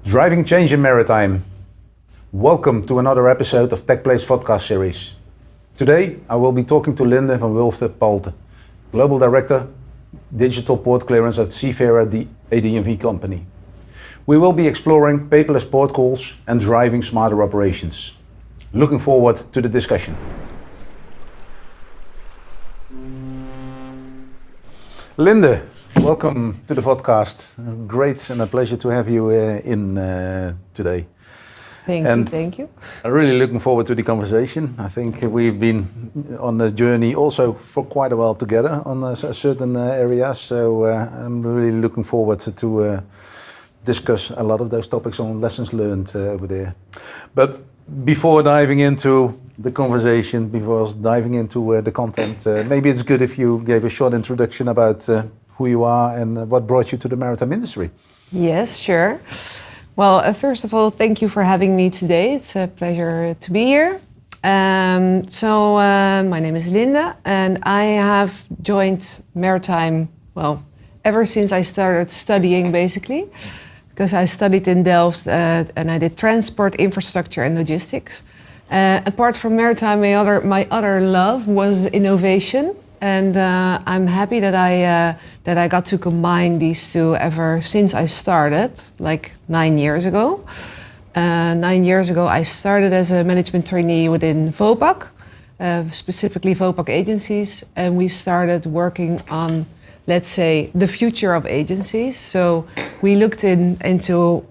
Driving change in maritime. Welcome to another episode of Teqplay's Vodcast series. Today I will be talking to Linde van Wulfften Palthe, Global Director, Digital Port Clearance at CFARER, the AD&V company. We will be exploring paperless port calls and driving smarter operations. Looking forward to the discussion. Linde, welcome to the Vodcast. Great and a pleasure to have you in today. Thank you. I'm really looking forward to the conversation. I think we've been on the journey also for quite a while together on certain areas, so I'm really looking forward to discuss a lot of those topics on lessons learned over there. But before diving into the conversation, before diving into the content, maybe it's good if you gave a short introduction about who you are and what brought you to the maritime industry. Yes, sure. Well, first of all, thank you for having me today. It's a pleasure to be here. My name is Linde, and I have joined maritime, ever since I started studying, basically, because I studied in Delft and I did transport, infrastructure and logistics. Apart from maritime, my other love was innovation, and I'm happy that I got to combine these two ever since I started, like 9 years ago. 9 years ago, I started as a management trainee within Vopak, specifically Vopak agencies, and we started working on, let's say, the future of agencies. So we looked into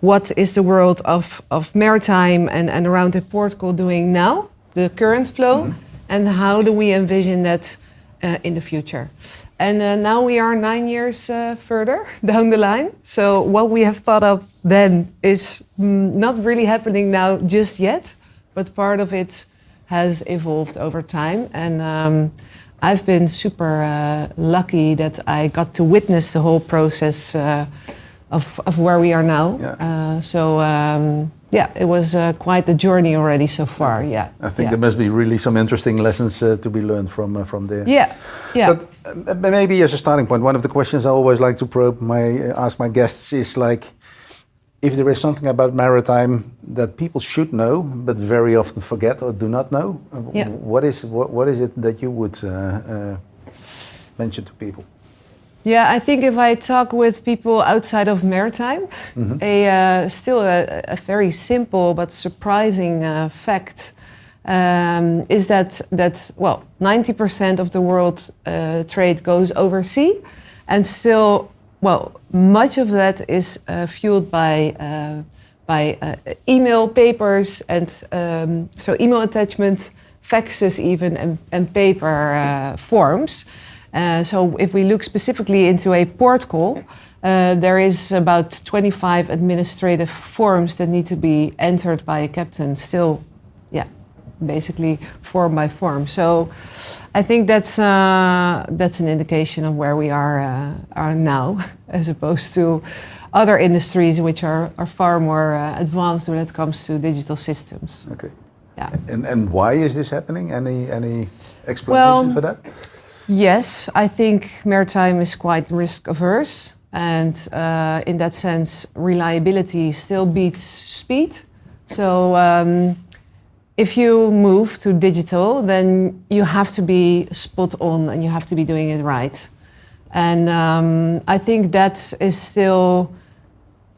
what is the world of maritime and around the port call doing now, the current flow, and how do we envision that in the future. And now we are 9 years further down the line. So what we have thought of then is not really happening now just yet, but part of it has evolved over time. And I've been super lucky that I got to witness the whole process of where we are now. Yeah. It was quite the journey already so far. Yeah, I think there must be really some interesting lessons to be learned from there. Yeah. But maybe as a starting point, one of the questions I always like to ask my guests is like, if there is something about maritime that people should know but very often forget or do not know, what is it that you would mention to people? Yeah, I think if I talk with people outside of maritime, still a very simple but surprising fact is that 90% of the world trade goes overseas, and still, much of that is fueled by email, papers, and so email attachment, faxes even, and paper forms. So if we look specifically into a port call, there is about 25 administrative forms that need to be entered by a captain, still, basically form by form. So I think that's an indication of where we are now, as opposed to other industries which are far more advanced when it comes to digital systems. Okay. Yeah. And why is this happening? Any explanation for that? Yes, I think maritime is quite risk averse, and in that sense, reliability still beats speed. So if you move to digital, then you have to be spot on and you have to be doing it right. And I think that is still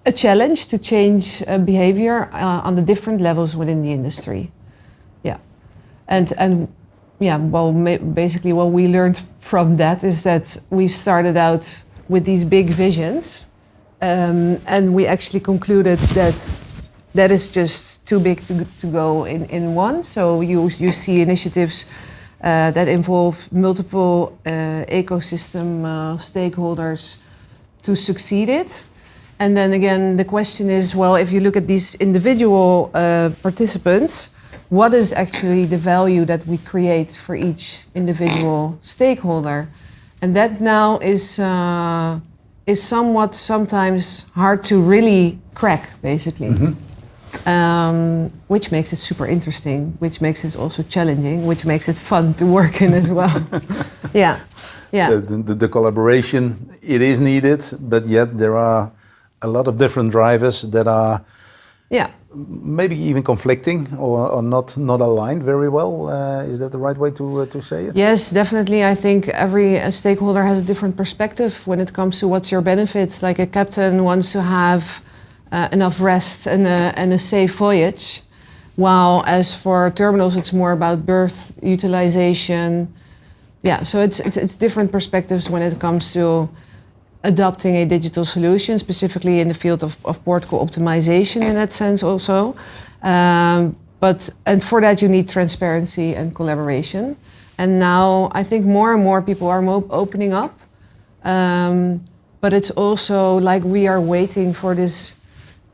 a challenge to change behavior on the different levels within the industry. Yeah, basically what we learned from that is that we started out with these big visions, and we actually concluded that is just too big to go in one. So you see initiatives that involve multiple ecosystem stakeholders to succeed it. And then again, the question is, if you look at these individual participants, what is actually the value that we create for each individual stakeholder? And that now is somewhat sometimes hard to really crack, basically. Which makes it super interesting, which makes it also challenging, which makes it fun to work in as well. Yeah. So the collaboration, it is needed, but yet there are a lot of different drivers that are Yeah. maybe even conflicting or not aligned very well. Is that the right way to say it? Yes, definitely. I think every stakeholder has a different perspective when it comes to what's your benefits. Like a captain wants to have enough rest and a safe voyage, while as for terminals, it's more about berth utilization. Yeah, so it's different perspectives when it comes to adopting a digital solution, specifically in the field of port co-optimization in that sense also. And for that you need transparency and collaboration. And now I think more and more people are opening up. But it's also like we are waiting for this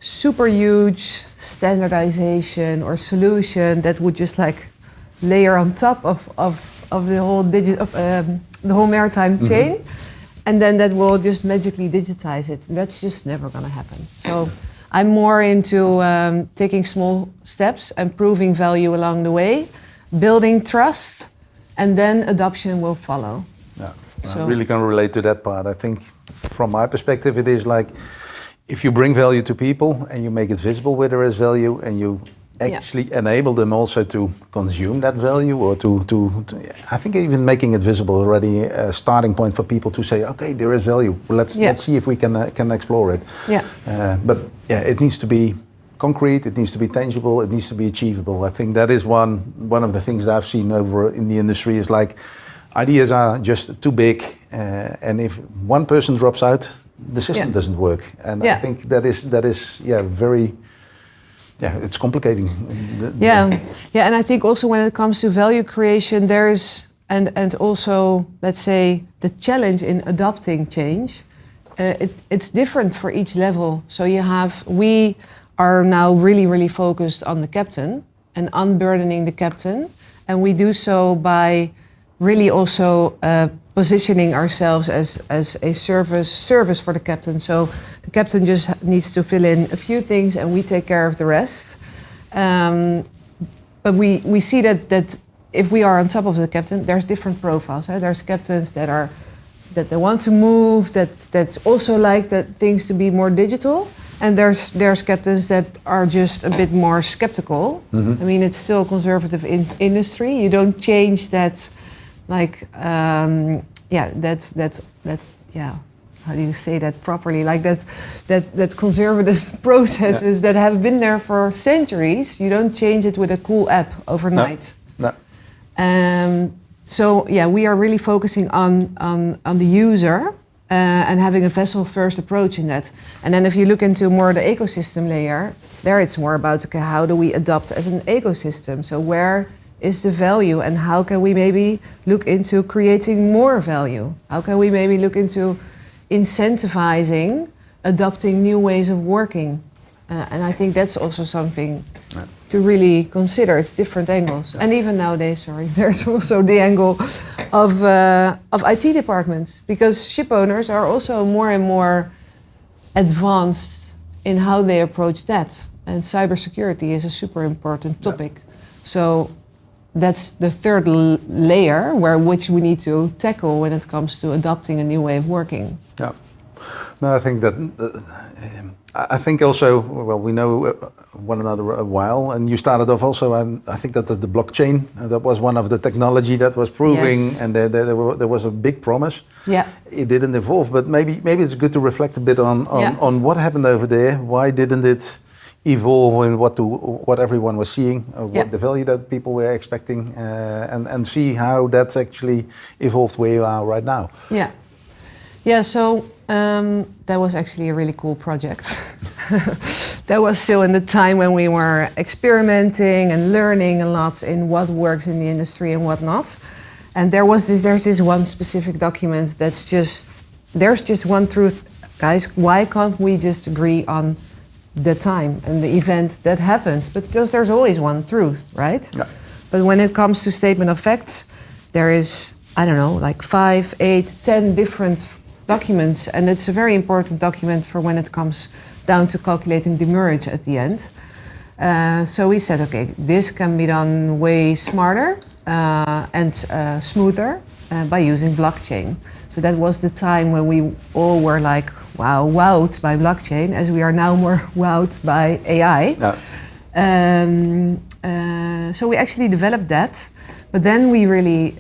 super huge standardization or solution that would just like layer on top of the whole the whole maritime chain. And then that will just magically digitize it. That's just never going to happen. So I'm more into taking small steps and proving value along the way, building trust, and then adoption will follow. Yeah, So, I really can relate to that part. I think from my perspective, it is like if you bring value to people and you make it visible where there is value and you actually enable them also to consume that value or to I think even making it visible already a starting point for people to say, okay, there is value. Let's see if we can explore it. Yeah. But yeah, it needs to be concrete. It needs to be tangible. It needs to be achievable. I think that is one of the things that I've seen over in the industry is like ideas are just too big, and if one person drops out, the system doesn't work. And I think that is very. Yeah, it's complicating. Yeah, and I think also when it comes to value creation, there is, and also, let's say, the challenge in adopting change, it's different for each level. So we are now really focused on the captain and unburdening the captain, and we do so by really also positioning ourselves as a service for the captain. So the captain just needs to fill in a few things and we take care of the rest. But we see that if we are on top of the captain, there's different profiles. There's captains that they want to move, that also like that things to be more digital. And there's captains that are just a bit more skeptical. Mm-hmm. I mean, it's still a conservative industry. You don't change that. Like, how do you say that properly? Like that conservative processes that have been there for centuries, you don't change it with a cool app overnight. No. So we are really focusing on the user and having a vessel first approach in that. And then if you look into more the ecosystem layer, there it's more about, okay, how do we adopt as an ecosystem? So where is the value and how can we maybe look into creating more value? How can we maybe look into incentivizing, adopting new ways of working? And I think that's also something to really consider. It's different angles. And even nowadays, there's also the angle of IT departments, because ship owners are also more and more advanced in how they approach that. And cybersecurity is a super important topic. So that's the third layer which we need to tackle when it comes to adopting a new way of working. Yeah. No, I think that I think also, well, we know one another a while, and you started off also, and I think that the blockchain, that was one of the technology that was proving, and there was a big promise. Yeah. It didn't evolve, but maybe it's good to reflect a bit on what happened over there. Why didn't it evolve in what everyone was seeing, what the value that people were expecting, and see how that actually evolved where you are right now. Yeah, so that was actually a really cool project. That was still in the time when we were experimenting and learning a lot in what works in the industry and what not. And there's this one specific document there's just one truth. Guys, why can't we just agree on the time and the event that happens? Because there's always one truth, right? Yeah. But when it comes to statement of facts, there is, I don't know, like 5, 8, 10 different documents, and it's a very important document for when it comes down to calculating demurrage at the end. So we said, okay, this can be done way smarter and smoother by using blockchain. So that was the time when we all were like, wowed by blockchain as we are now more wowed by AI. Yeah. So we actually developed that, but then we really,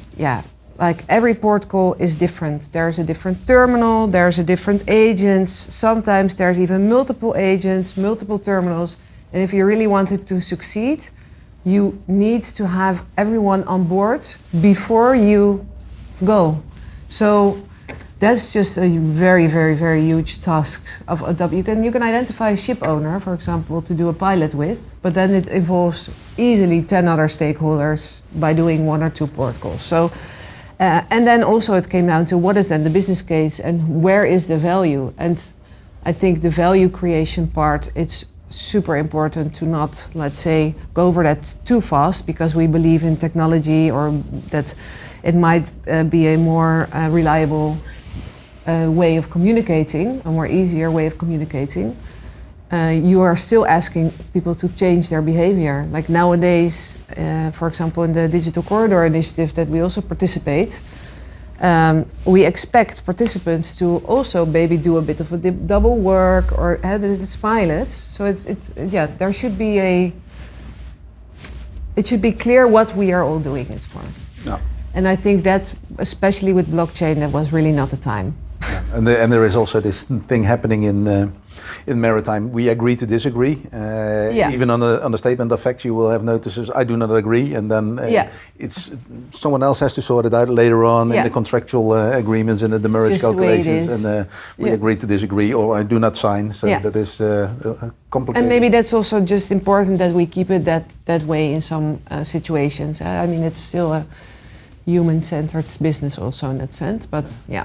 like every protocol is different. There's a different terminal, there's a different agents, sometimes there's even multiple agents, multiple terminals. And if you really want it to succeed, you need to have everyone on board before you go. So that's just a very, very, very huge task of adopting. You can identify a ship owner, for example, to do a pilot with, but then it involves easily 10 other stakeholders by doing 1 or 2 protocols. So, and then also it came down to what is then the business case and where is the value? And I think the value creation part, it's super important to not, let's say, go over that too fast because we believe in technology or that it might be a more reliable way of communicating, a more easier way of communicating. You are still asking people to change their behavior. Like nowadays, for example, in the Digital Corridor initiative that we also participate, we expect participants to also maybe do a bit of a double work or it's pilots. So there should be it should be clear what we are all doing it for. Yeah. And I think that, especially with blockchain, that was really not the time. Yeah. And there is also this thing happening in maritime. We agree to disagree. Even on the statement of facts, you will have notices. I do not agree, and then it's someone else has to sort it out later on in the contractual agreements and the demurrage calculations. And we agree to disagree, or I do not sign. So that is complicated. And maybe that's also just important that we keep it that way in some situations. I mean, it's still a human-centered business also in that sense, but yeah.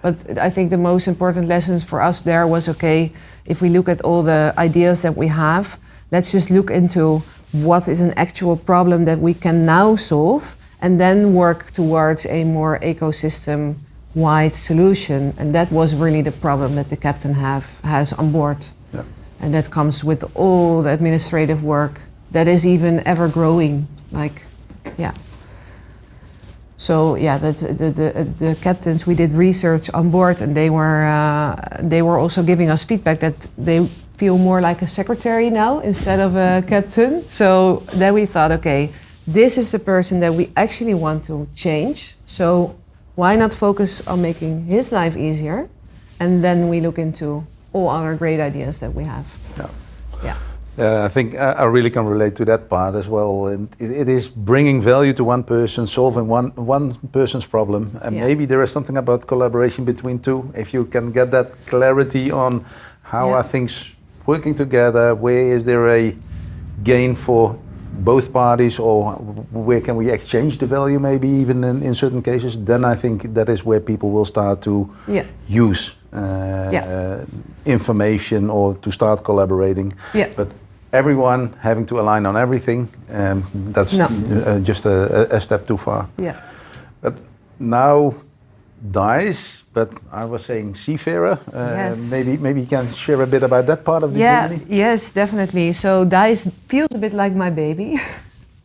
But I think the most important lessons for us there was, okay, if we look at all the ideas that we have, let's just look into what is an actual problem that we can now solve and then work towards a more ecosystem-wide solution. And that was really the problem that the captain has on board. Yeah. And that comes with all the administrative work that is even ever growing, So the captains, we did research on board, and they were also giving us feedback that they feel more like a secretary now instead of a captain. So then we thought, okay, this is the person that we actually want to change. So why not focus on making his life easier, and then we look into all other great ideas that we have. I think I really can relate to that part as well. And it is bringing value to one person, solving one person's problem. And maybe there is something about collaboration between two. If you can get that clarity on how are things working together, where is there a gain for both parties, or where can we exchange the value maybe even in certain cases, then I think that is where people will start to use information or to start collaborating. But everyone having to align on everything, that's just a step too far. But now DICE, but I was saying CFARER, maybe you can share a bit about that part of the journey? Yes, definitely. So DICE feels a bit like my baby.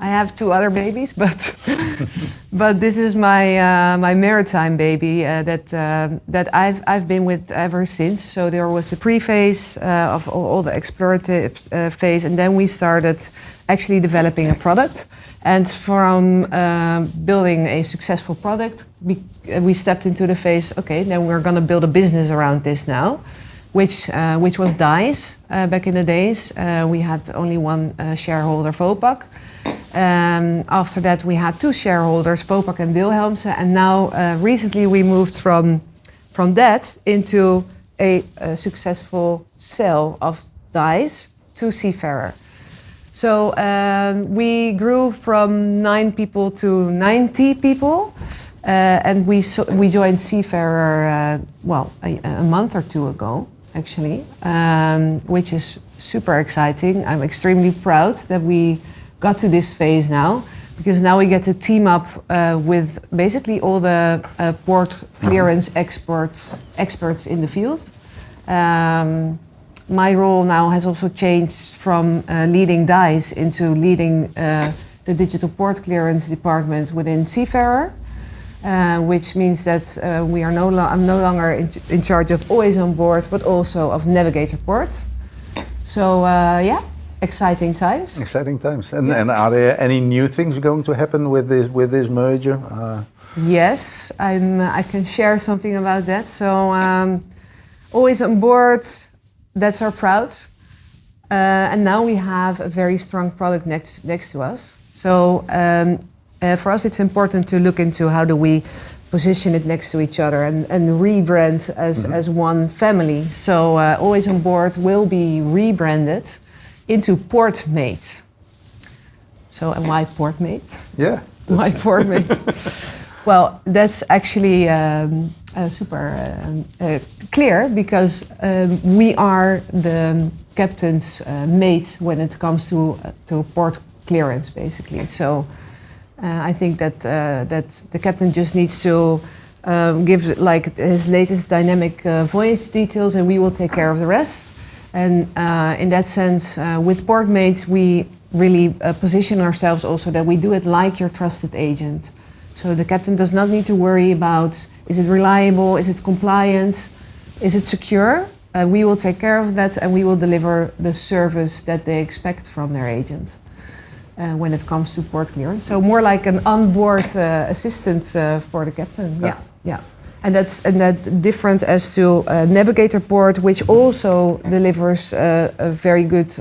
I have 2 other babies, but this is my maritime baby that I've been with ever since. So there was the pre-phase of all the explorative phase, and then we started actually developing a product. And from building a successful product, we stepped into the phase. Okay, then we're going to build a business around this now, which was DICE back in the days. We had only one shareholder, Vopak. After that, we had 2 shareholders, Vopak and Wilhelmsen, and now recently we moved from that into a successful sale of DICE to CFARER. So we grew from 9 people to 90 people, and we joined CFARER a month or 2 ago, actually, which is super exciting. I'm extremely proud that we got to this phase now, because now we get to team up with basically all the port clearance experts in the field. My role now has also changed from leading DICE into leading the digital port clearance department within CFARER. which means that I'm no longer in charge of always on board, but also of navigator port. So exciting times. Exciting times. And are there any new things going to happen with this merger? Yes, I can share something about that. So always on board, that's our proud. And now we have a very strong product next to us. So for us, it's important to look into how do we position it next to each other and rebrand as one family. So always on board will be rebranded into Portmate. So and why Portmate? Yeah. Why Portmate? Well, that's actually super clear because we are the captain's mate when it comes to port clearance, basically. So I think that the captain just needs to give like his latest dynamic voyage details, and we will take care of the rest. And in that sense, with Portmates, we really position ourselves also that we do it like your trusted agent. So the captain does not need to worry about, is it reliable, is it compliant, is it secure? We will take care of that, and we will deliver the service that they expect from their agent when it comes to port clearance. So more like an onboard assistant for the captain. Yeah. And that's different as to navigator port, which also delivers a very good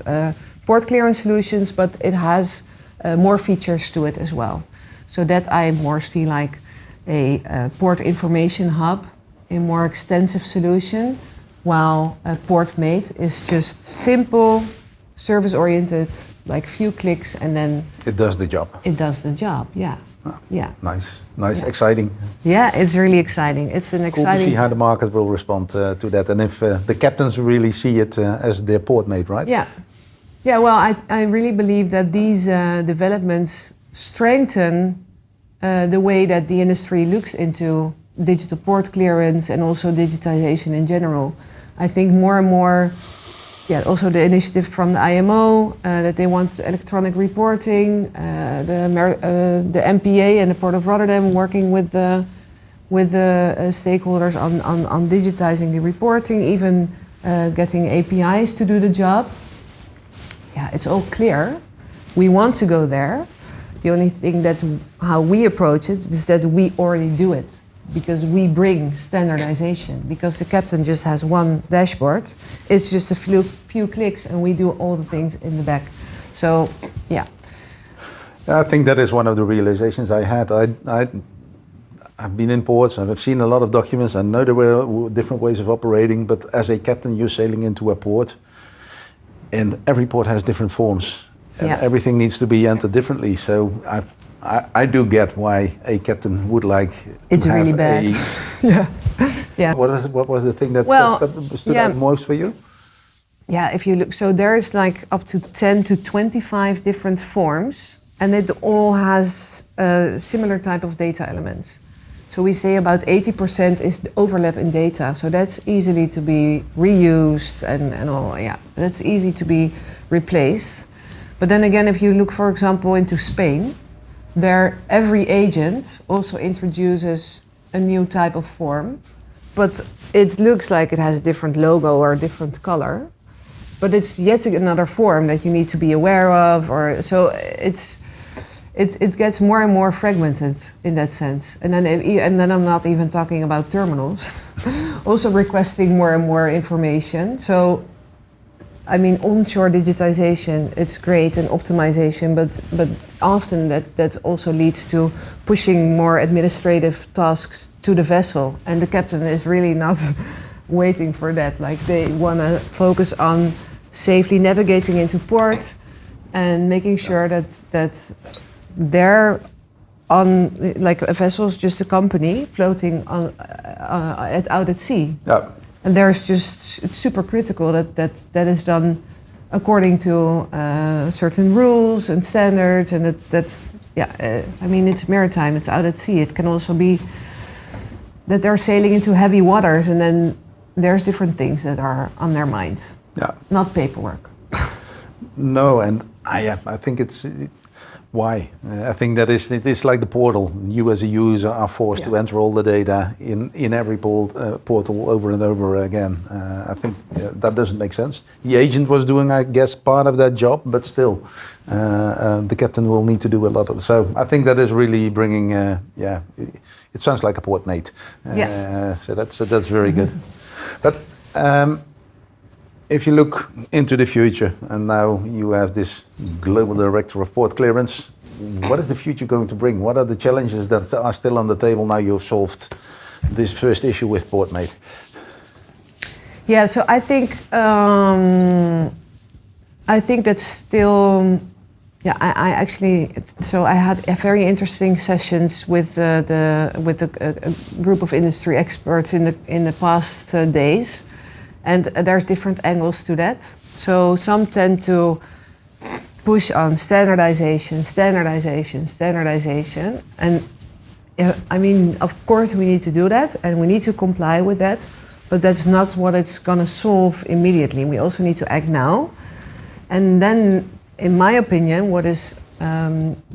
port clearance solutions, but it has more features to it as well. So that I more see like a port information hub, a more extensive solution, while a Portmate is just simple, service-oriented, like few clicks, and then it does the job. It does the job, yeah. Yeah. Nice, exciting. Yeah, it's really exciting. It's an exciting. Cool to see how the market will respond to that, and if the captains really see it as their Portmate, right? Yeah. Yeah. Well, I really believe that these developments strengthen the way that the industry looks into digital port clearance and also digitization in general. I think more and more, also the initiative from the IMO that they want electronic reporting, the MPA and the Port of Rotterdam working with the stakeholders on digitizing the reporting, even getting APIs to do the job. Yeah, it's all clear. We want to go there. The only thing that how we approach it is that we already do it because we bring standardization. Because the captain just has one dashboard, it's just a few clicks, and we do all the things in the back. So, yeah. I think that is one of the realizations I had. I've been in ports and I've seen a lot of documents. I know there were different ways of operating, but as a captain, you're sailing into a port, and every port has different forms. And everything needs to be entered differently. So I do get why a captain would like it's to have really bad. Yeah. What was the thing that stood out most for you? Yeah, if you look, so there's like up to 10 to 25 different forms, and it all has a similar type of data elements. So we say about 80% is the overlap in data. So that's easily to be reused and all, that's easy to be replaced. But then again, if you look, for example, into Spain, there every agent also introduces a new type of form, but it looks like it has a different logo or a different color, but it's yet another form that you need to be aware of, or so it gets more and more fragmented in that sense. And then I'm not even talking about terminals, also requesting more and more information. So I mean, onshore digitization, it's great, and optimization, but often that also leads to pushing more administrative tasks to the vessel, and the captain is really not waiting for that. Like, they want to focus on safely navigating into port and making sure that they're on, like, a vessel is just a company floating on out at sea. Yeah. And it's super critical that is done according to certain rules and standards, and I mean, it's maritime, it's out at sea. It can also be that they're sailing into heavy waters, and then there's different things that are on their mind. Yeah. Not paperwork. No, and I think Why? I think that it is like the portal. You as a user are forced to enter all the data in every portal over and over again. I think that doesn't make sense. The agent was doing, I guess, part of that job, but still, the captain will need to do a lot of it. So I think that is really bringing, it sounds like a portmate. So that's very good. But if you look into the future, and now you have this global director of port clearance, what is the future going to bring? What are the challenges that are still on the table now you've solved this first issue with Portmate? Yeah, so I think that's still. Yeah, I actually. So I had very interesting sessions with a group of industry experts in the past days. And there's different angles to that. So some tend to push on standardization. And I mean, of course we need to do that and we need to comply with that, but that's not what it's gonna solve immediately. We also need to act now. And then, in my opinion, what is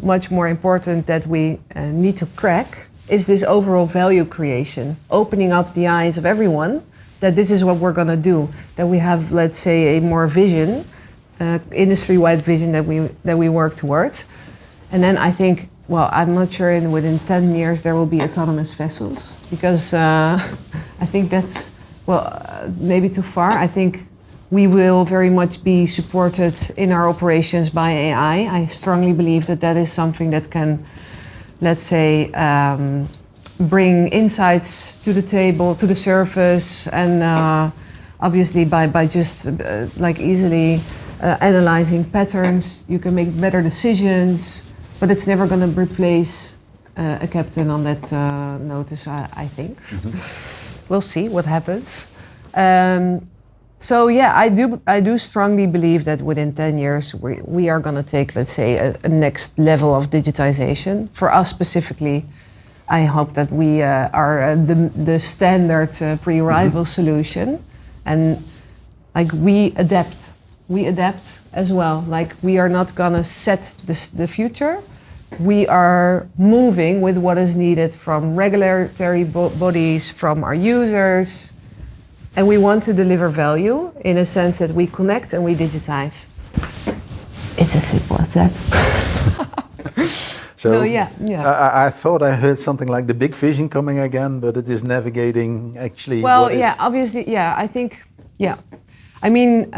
much more important that we need to crack is this overall value creation, opening up the eyes of everyone that this is what we're going to do, that we have, let's say, a more vision, industry-wide vision that we work towards. And then I think, well, I'm not sure within 10 years there will be autonomous vessels, because I think that's, maybe too far. I think we will very much be supported in our operations by AI. I strongly believe that that is something that can, let's say, bring insights to the table, to the surface, and obviously by just like easily analyzing patterns, you can make better decisions, but it's never going to replace a captain on that notice, I think. Mm-hmm. We'll see what happens. So yeah, I do strongly believe that within 10 years we are going to take, let's say, a next level of digitization. For us specifically, I hope that we are the standard pre-arrival solution, and like we adapt as well. Like we are not gonna set the future. We are moving with what is needed from regulatory bodies, from our users, and we want to deliver value in a sense that we connect and we digitize. It's as simple as that. So no, yeah. I thought I heard something like the big vision coming again, but it is navigating actually. Well, yeah, obviously, yeah. I think, yeah. I mean,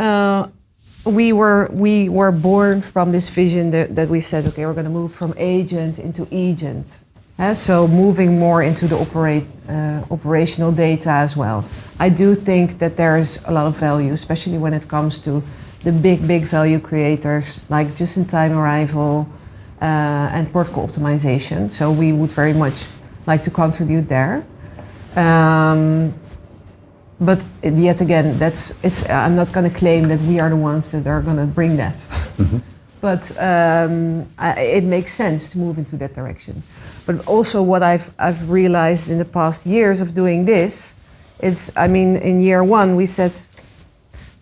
we were born from this vision that we said, okay, we're going to move from agent into agent. So moving more into the operational data as well. I do think that there is a lot of value, especially when it comes to the big value creators like just-in-time arrival. And protocol optimization. So we would very much like to contribute there. But yet again, I'm not going to claim that we are the ones that are going to bring that. Mm-hmm. But it makes sense to move into that direction. But also what I've realized in the past years of doing this, in year one we said,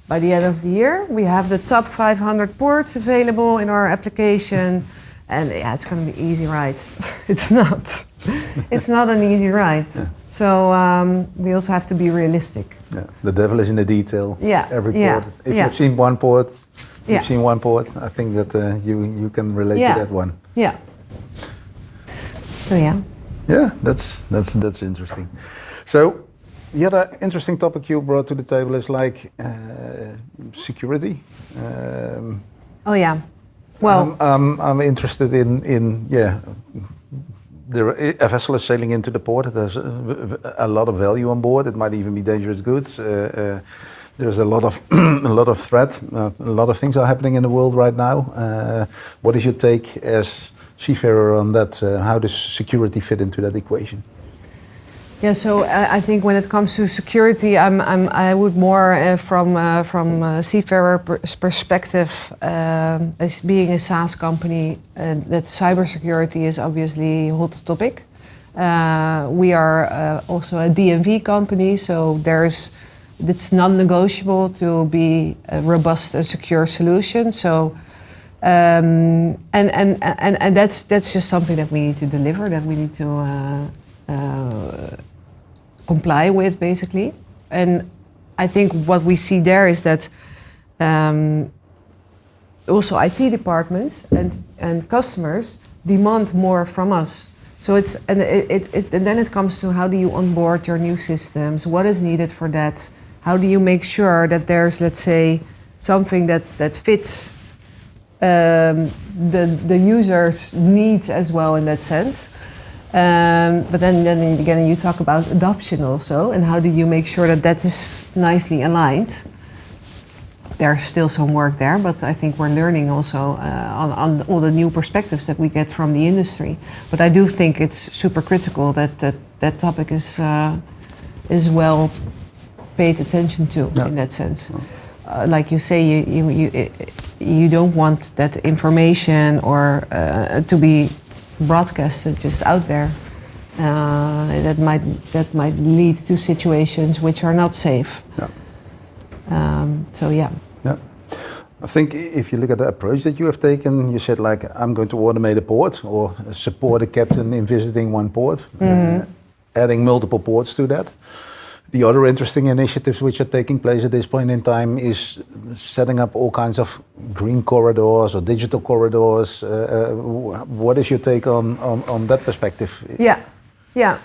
by the end of the year, we have the top 500 ports available in our application. And yeah, it's going to be easy, right? It's not. It's not an easy ride. Yeah. So we also have to be realistic. Yeah. The devil is in the detail. Yeah. Every port. If you've seen one port, seen one port. I think that you can relate to that one. Yeah. So yeah. Yeah, that's interesting. So the other interesting topic you brought to the table is like security. Oh yeah. Well, I'm interested in a vessel is sailing into the port. There's a lot of value on board. It might even be dangerous goods. There's a lot of threat. A lot of things are happening in the world right now. What is your take as seafarer on that? How does security fit into that equation? Yeah, so I think when it comes to security, I would more from a seafarer perspective, as being a SaaS company, that cybersecurity is obviously a hot topic. We are also a DNV company, so it's non-negotiable to be a robust and secure solution. So And that's just something that we need to deliver, that we need to comply with, basically. And I think what we see there is that also IT departments and customers demand more from us. So and then it comes to how do you onboard your new systems? What is needed for that? How do you make sure that there's, let's say, something that fits the user's needs as well in that sense? But then again, you talk about adoption also, and how do you make sure that is nicely aligned? There's still some work there, but I think we're learning also on all the new perspectives that we get from the industry. But I do think it's super critical that topic is well paid attention to in that sense. Like you say, you don't want that information or to be broadcasted just out there. That might lead to situations which are not safe. Yeah. I think if you look at the approach that you have taken, you said like, I'm going to automate a port or support a captain in visiting one port, adding multiple ports to that. The other interesting initiatives which are taking place at this point in time is setting up all kinds of green corridors or digital corridors. What is your take on that perspective? Yeah.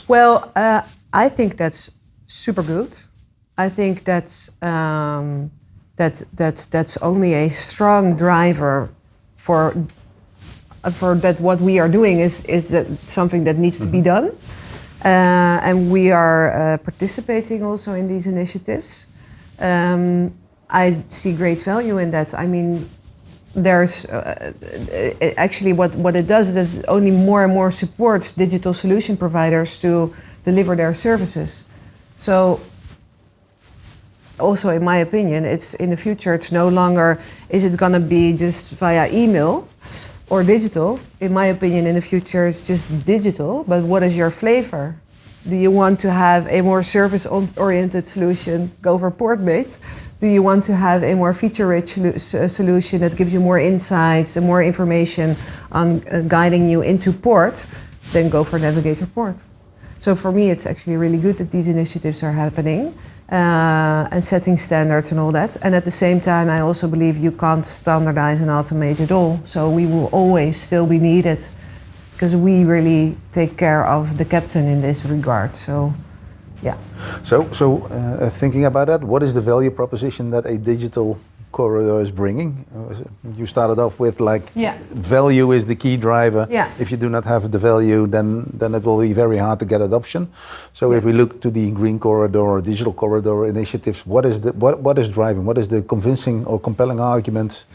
Well, I think that's super good. I think that's only a strong driver for that. What we are doing is that something that needs to be done. And we are participating also in these initiatives. I see great value in that. I mean, there's actually what it does is it only more and more supports digital solution providers to deliver their services. So also, in my opinion, it's in the future, it's no longer, is it going to be just via email or digital? In my opinion, in the future, it's just digital, but what is your flavor? Do you want to have a more service-oriented solution, go for port-based? Do you want to have a more feature-rich solution that gives you more insights and more information on guiding you into port? Then go for Navigator Port. So for me, it's actually really good that these initiatives are happening. And setting standards and all that. And at the same time, I also believe you can't standardize and automate it all. So we will always still be needed because we really take care of the captain in this regard. So, yeah. So thinking about that, what is the value proposition that a digital corridor is bringing? You started off with like value is the key driver. If you do not have the value, then it will be very hard to get adoption. So if we look to the green corridor or digital corridor initiatives, what is driving? What is the convincing or compelling argument?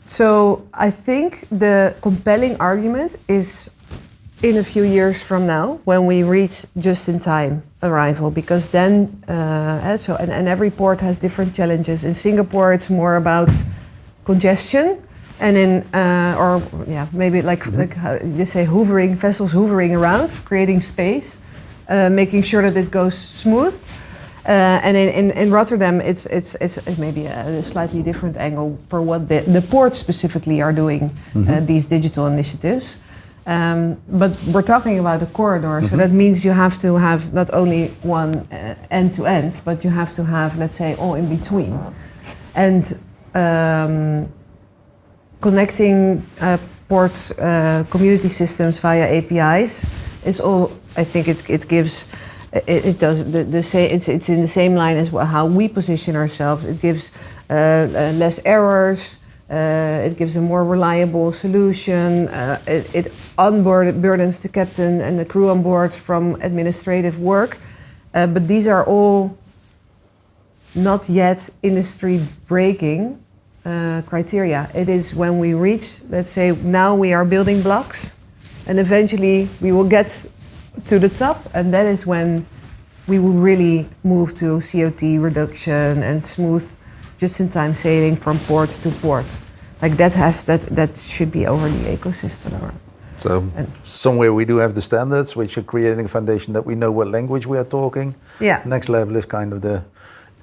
So I think the compelling argument is in a few years from now when we reach just-in-time arrival, because then and every port has different challenges. In Singapore, it's more about congestion, and in maybe like how you say vessels hovering around, creating space, making sure that it goes smooth. And in Rotterdam, it's maybe a slightly different angle for what the ports specifically are doing these digital initiatives. But we're talking about a corridor, so that means you have to have not only one end to end, but you have to have, let's say, all in between. And connecting port community systems via APIs is all. I think it gives. It does the same. It's in the same line as how we position ourselves. It gives less errors. It gives a more reliable solution. It unburdens the captain and the crew on board from administrative work. But these are all not yet industry-breaking criteria. It is when we reach, let's say, now we are building blocks, and eventually we will get to the top, and that is when we will really move to CO2 reduction and smooth just-in-time sailing from port to port. Like that should be over the ecosystem. So somewhere we do have the standards, which are creating a foundation that we know what language we are talking. Yeah. Next level is kind of the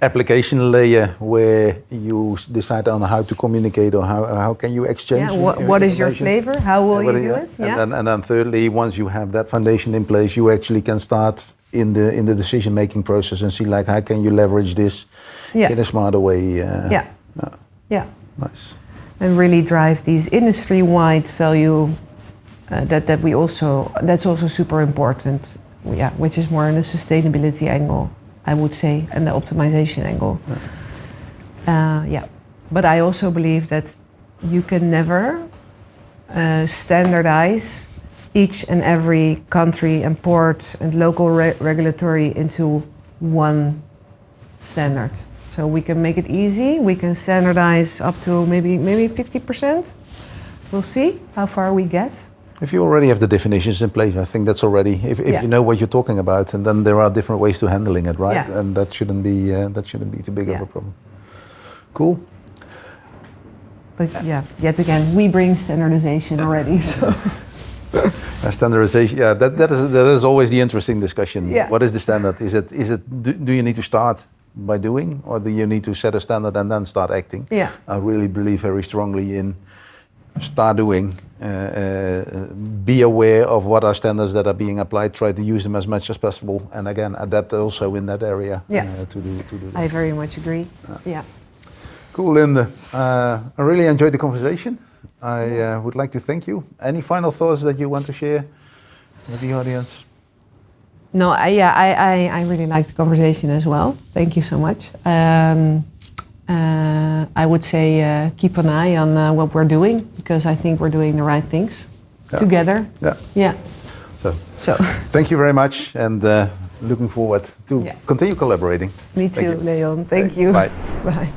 application layer where you decide on how to communicate or how can you exchange. Yeah, what is your flavor? How will you do it? And then thirdly, once you have that foundation in place, you actually can start in the decision making process and see like how can you leverage this in a smarter way. Yeah. Nice. And really drive these industry-wide value that's also super important. Yeah, which is more in the sustainability angle, I would say, and the optimization angle. But I also believe that you can never standardize each and every country and port and local regulatory into one standard. So we can make it easy. We can standardize up to maybe 50%. We'll see how far we get. If you already have the definitions in place, I think that's already. If you know what you're talking about, and then there are different ways to handling it, right? Yeah. And that shouldn't be too big of a problem. Cool. But yet again, we bring standardization already. So. Standardization, that is always the interesting discussion. Yeah. What is the standard? Is it do you need to start by doing, or do you need to set a standard and then start acting? Yeah. I really believe very strongly in start doing, be aware of what are standards that are being applied, try to use them as much as possible, and again adapt also in that area to do that. I very much agree. Yeah. Cool, Linde. I really enjoyed the conversation. I would like to thank you. Any final thoughts that you want to share with the audience? No, I really liked the conversation as well. Thank you so much. I would say keep an eye on what we're doing, because I think we're doing the right things together. Yeah. So thank you very much, and looking forward to continue collaborating. Me too, Leon. Thank you. Bye. Bye.